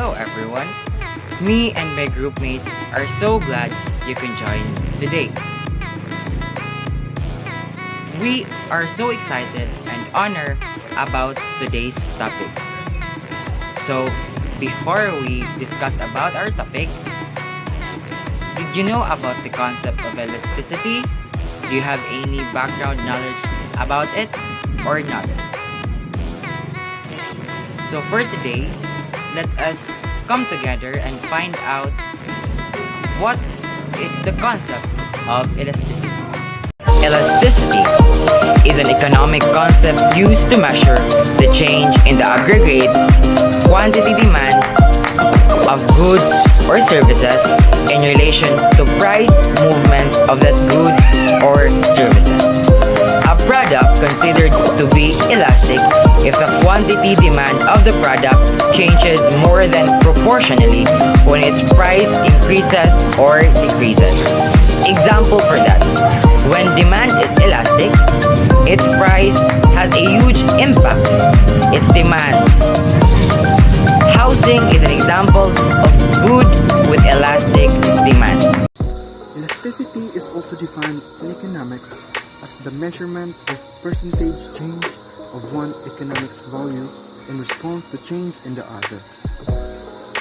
Hello everyone. Me and my group mates are so glad you can join today. We are so excited and honored about today's topic. So, before we discuss about our topic, did you know about the concept of elasticity? Do you have any background knowledge about it or not? So for today, let us come together and find out what is the concept of elasticity. Elasticity is an economic concept used to measure the change in the aggregate quantity demand of goods or services in relation to price movements of that good or services. A product considered to be elastic if the quantity demand of the product changes more than proportionally when its price increases or decreases. Example for that, when demand is elastic, its price has a huge impact. Its demand. Housing is an example of good with elastic demand. Elasticity is also defined in economics as the measurement of percentage change of one economic's value in response to change in the other.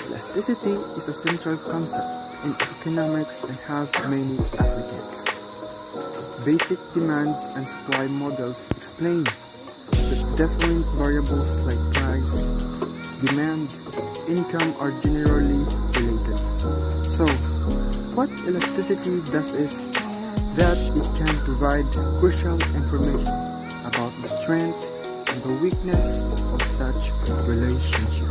Elasticity is a central concept in economics and has many applications. Basic demands and supply models explain that different variables like price, demand, income are generally related. So, what elasticity does is that it can provide crucial information about the strength and the weakness of such relationship.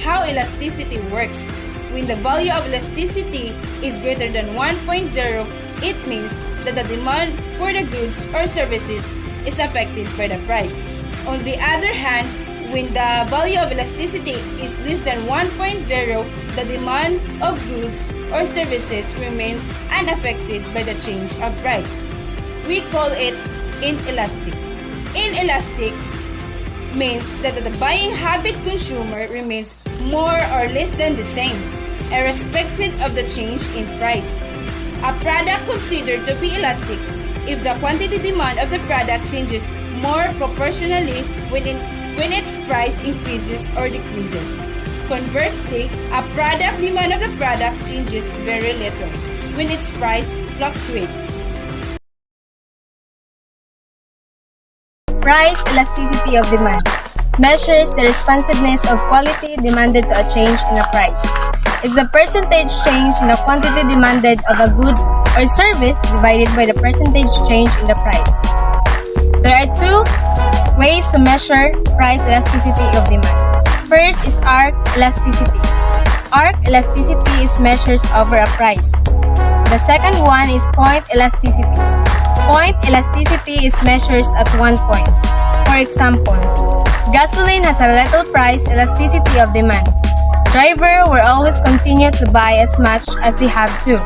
How elasticity works. When the value of elasticity is greater than 1.0, it means that the demand for the goods or services is affected by the price. On the other hand, when the value of elasticity is less than 1.0, the demand of goods or services remains unaffected by the change of price. We call it inelastic. Inelastic means that the buying habit consumer remains more or less than the same, irrespective of the change in price. A product considered to be elastic if the quantity demand of the product changes more proportionally when its price increases or decreases. Conversely, a product demand of the product changes very little when its price fluctuates. Price elasticity of demand measures the responsiveness of quality demanded to a change in a price. It's the percentage change in the quantity demanded of a good or service divided by the percentage change in the price. There are two ways to measure price elasticity of demand. First is arc elasticity. Arc elasticity is measured over a price. The second one is point elasticity. Point elasticity is measured at one point. For example, gasoline has a little price elasticity of demand. Driver will always continue to buy as much as they have to.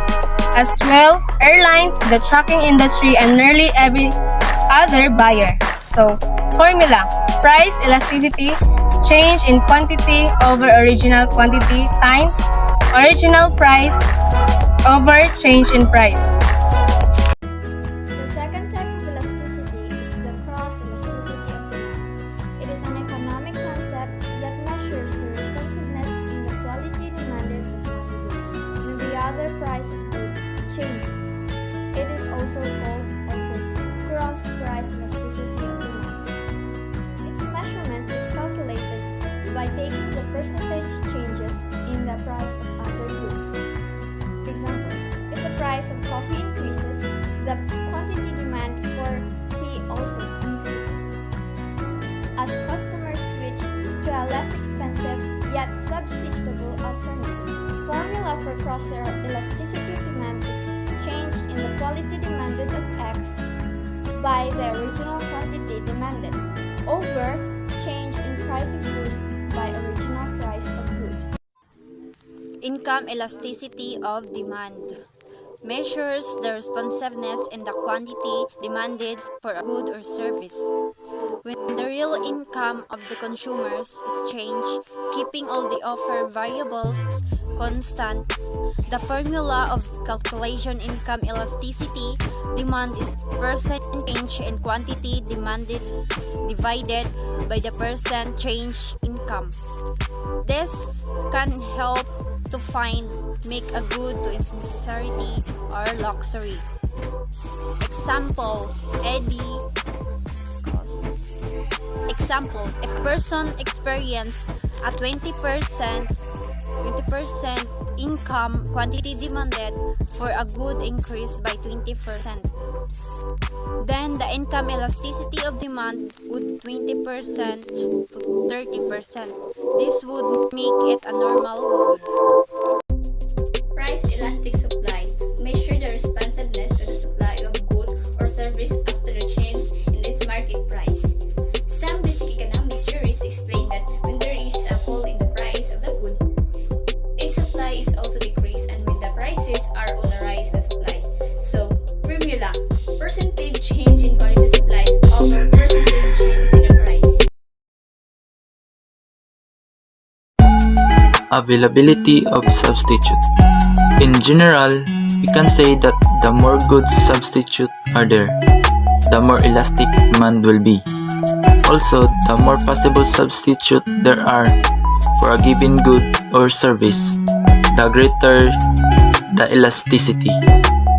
As well, airlines, the trucking industry, and nearly every other buyer. So, formula, price elasticity, change in quantity over original quantity times original price over change in price. The second type of elasticity is the cross elasticity of demand. It is an economic concept that measures the responsiveness in the quality demanded of one good when the other price of goods changes. It is also called as the cross price elasticity of demand. Its measurement is calculated by taking the percentage changes in the price of other goods. For example, if the price of coffee increases, the quantity demand for tea also increases. As customers switch to a less expensive yet substitutable alternative, formula for cross elasticity of demand is change in the quality demanded of X by the original quantity demanded over change in price of good by original price of good. Income elasticity of demand measures the responsiveness in the quantity demanded for a good or service when the real income of the consumers is changed, keeping all the offer variables constant. The formula of calculation income elasticity demand is percent change in quantity demanded divided by the percent change income. This can help to make a good to its necessity or luxury. Example, Example, if person experience a 20% income quantity demanded for a good increase by 20%, then the income elasticity of demand would 20% to 30%. This would make it a normal good. Price elastic supply measure the responsiveness to the supply of good or service after the change in its market price. Some basic economic theories explain that when there is a fall in the price of the good, its supply is also decreased, and when the prices are on the rise, the supply. So, formula: percentage change in quantity supply over percentage change in the price. Availability of substitute. In general, we can say that the more good substitute are there, the more elastic demand will be. Also, the more possible substitute there are for a given good or service, the greater the elasticity.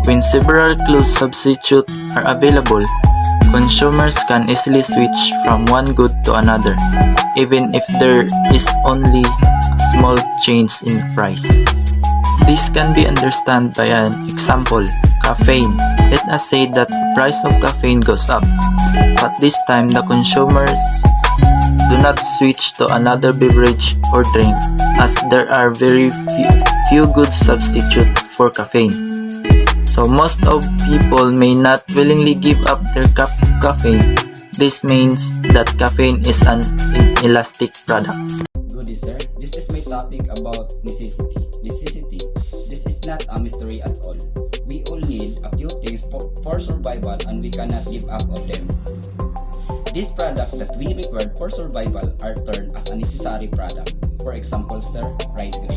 When several close substitutes are available, consumers can easily switch from one good to another, even if there is only a small change in price. This can be understood by an example: caffeine. Let us say that the price of caffeine goes up, but this time the consumers do not switch to another beverage or drink, as there are very few good substitutes for caffeine. So most of people may not willingly give up their caffeine. This means that caffeine is an inelastic product. Good sir, this is my topic about necessity. This is not a mystery at all. We all need a few things for survival, and we cannot give up on them. These products that we require for survival are termed as a necessary product. For example, sir, rice grain.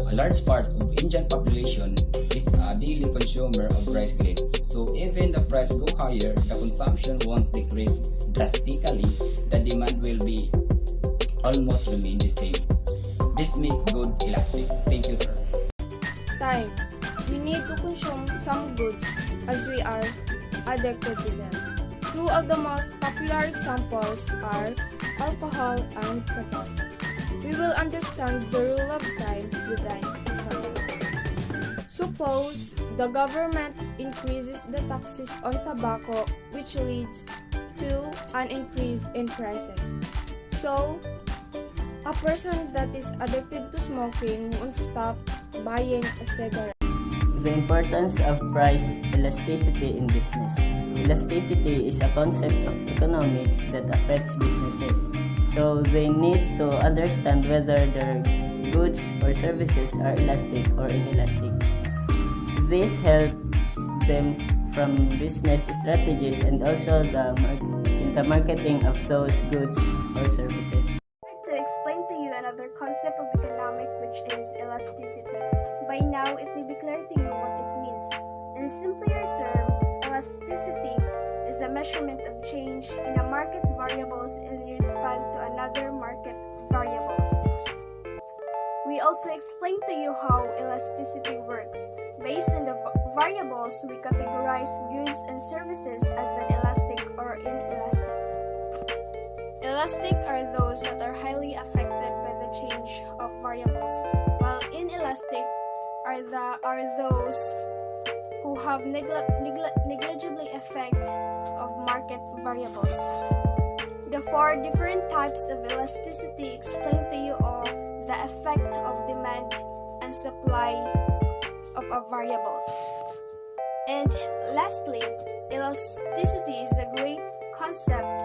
A large part of Indian population is a daily consumer of rice grain. So even the price go higher, the consumption won't decrease drastically. The demand will be almost remain the same. This makes good elastic. Thank you, sir. Time. We need to consume some goods as we are addicted to them. Two of the most popular examples are alcohol and tobacco. We will understand the rule of time with an example. Suppose the government increases the taxes on tobacco, which leads to an increase in prices. So, a person that is addicted to smoking won't stop buying a cigarette. The importance of price elasticity in business. Elasticity is a concept of economics that affects businesses, so they need to understand whether their goods or services are elastic or inelastic. This helps them from business strategies and also in the marketing of those goods or services. To explain to you another concept of economics, which is elasticity. By now, it may be clear to you what it means. In a simpler term, elasticity is a measurement of change in a market variables in response to another market variables. We also explain to you how elasticity works. Based on the variables, we categorize goods and services as an elastic or inelastic. Elastic are those that are highly affected by the change of variables, while inelastic are those who have negligibly effect of market variables. The four different types of elasticity explain to you all the effect of demand and supply of our variables. And lastly, elasticity is a great concept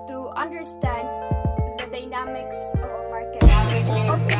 to understand the dynamics of a market. Also